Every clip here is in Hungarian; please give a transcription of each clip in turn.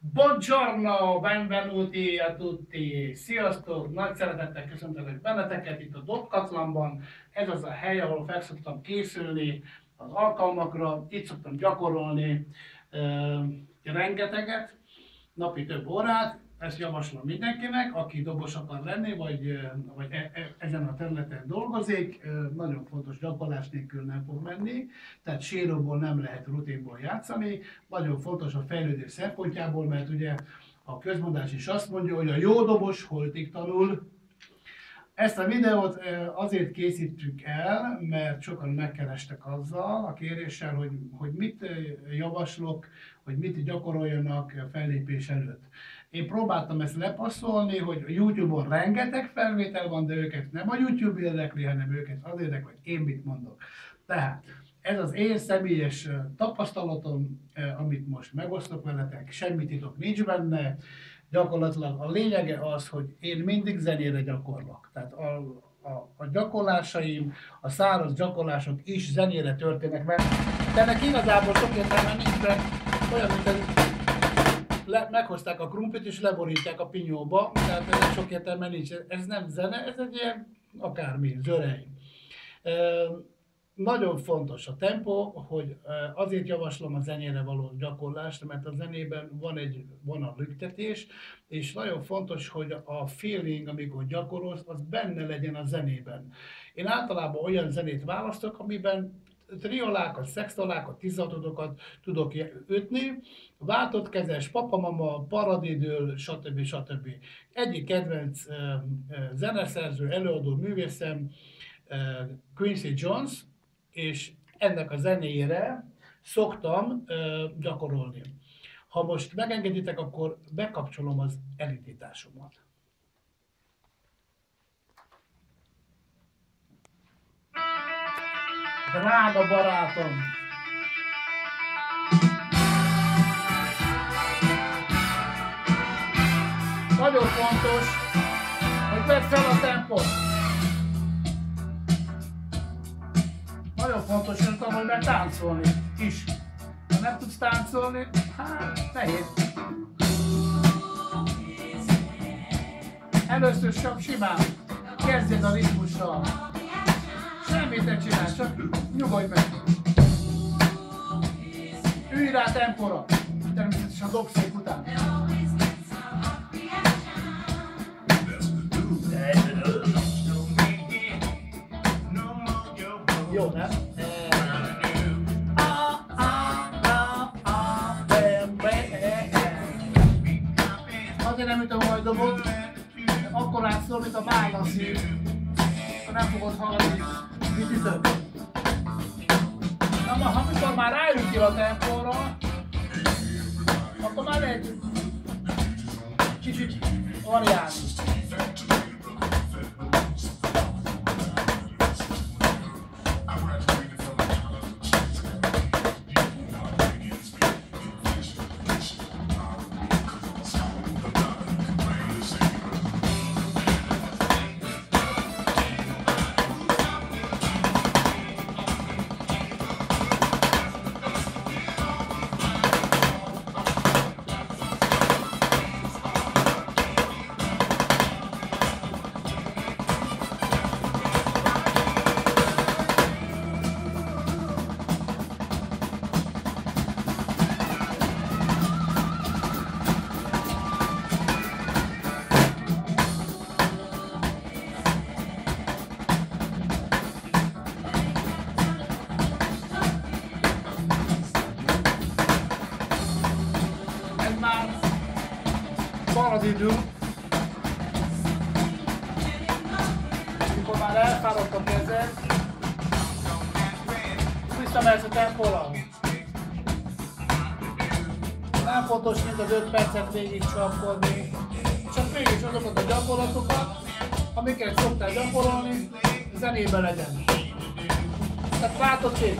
Buongiorno, benvenuti a tutti! Sziasztok! Nagy szeretettel köszöntelek benneteket itt a Dobkatlanban. Ez az a hely, ahol fel szoktam készülni az alkalmakra, itt szoktam gyakorolni rengeteget, napi több órát. Ezt javaslom mindenkinek, aki dobos akar lenni, vagy ezen a területen dolgozik. Nagyon fontos, gyakorlás nélkül nem fog menni, tehát séróból nem lehet rutinból játszani. Nagyon fontos a fejlődés szempontjából, mert ugye a közmondás is azt mondja, hogy a jó dobos holtig tanul. Ezt a videót azért készítjük el, mert sokan megkerestek azzal a kéréssel, hogy mit javaslok, hogy mit gyakoroljanak fellépés előtt. Én próbáltam ezt lepasszolni, hogy a YouTube-on rengeteg felvétel van, de őket nem a YouTube érdekli, hanem őket az érdekli, hogy én mit mondok. Tehát ez az én személyes tapasztalatom, amit most megosztok veletek, semmi titok nincs benne. Gyakorlatilag a lényege az, hogy én mindig zenére gyakorlok. Tehát a gyakorlásaim, a száraz gyakorlások is zenére történnek, mert ennek igazából sok értelme nincs, mert olyan, mint meghozták a krumplit és leborítják a pinyóba, tehát ennek sok értelme nincs. Ez nem zene, ez egy ilyen akármi, zörej. Nagyon fontos a tempó, hogy azért javaslom a zenére való gyakorlást, mert a zenében van a lüktetés, és nagyon fontos, hogy a feeling, amikor gyakorolsz, az benne legyen a zenében. Én általában olyan zenét választok, amiben triolákat, szextolákat, tizatodokat tudok ütni, váltott kezes, papamama, paradidől, stb. Stb. Egyik kedvenc zeneszerző, előadó, művészem Quincy Jones, és ennek a zenéjére szoktam gyakorolni. Ha most megengeditek, akkor bekapcsolom az elindításomat. Drága barátom! Nagyon fontos, hogy vedd fel a tempót. Nagyon fontos, nem tudom, hogy meg táncolni is. Ha nem tudsz táncolni, hát nehéz. Először csak simán kezdjed a ritmussal. Semmit ne csinálj, csak nyugodj meg. Ülj rá tempóra, természetesen a dobszék után. Jó, nem? Azért nem ütöm, hogy dobod, akkor látszol, mint a válaszír. Ha nem fogod hallani, mit ütöm. Na, amikor már ráütél a tempóra, akkor már lehet kicsit variálni. Paradidő. Mikor már elfáradt a kezed, visszamehetsz a tempóra. Nem fontos mind az 5 percet végig csapkodni, csak mégis azokat a gyakorlatokat, amiket szoktál gyakorolni, zenében legyen. Tehát látod ki?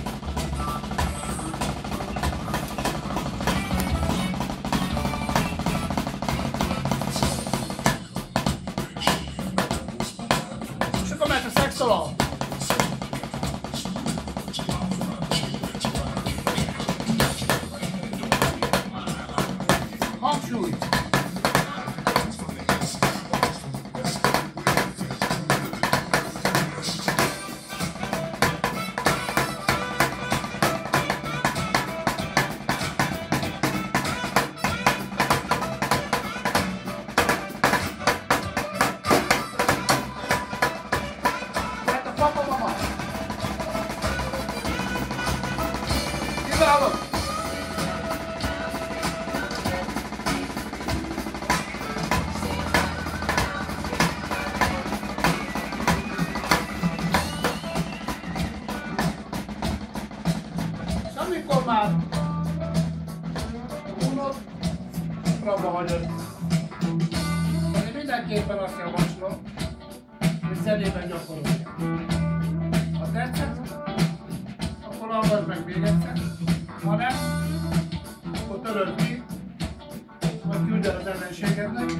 Szexolal. Hangsúly Súly. Kiváló! És amikor már unod, rabba hagyod. Én mindenképpen azt javaslom, hogy zenében gyakorolják. Ha tetszett, akkor hallgass meg még egyszer. Ha nem, akkor töröld ki, vagy küld el az ellenségednek.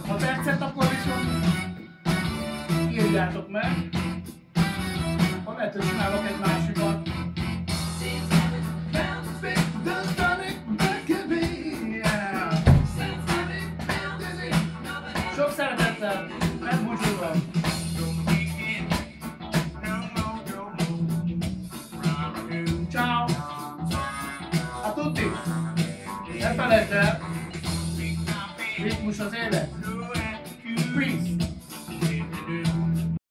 Ha tetszett, akkor viszont írjátok meg. Ha lehet, hogy csinálok egy másikat. Sok szeretettel, megbúcsúzom! Ciao! A tutti! Ne felejtsd el! Ritmus az élet! Peace!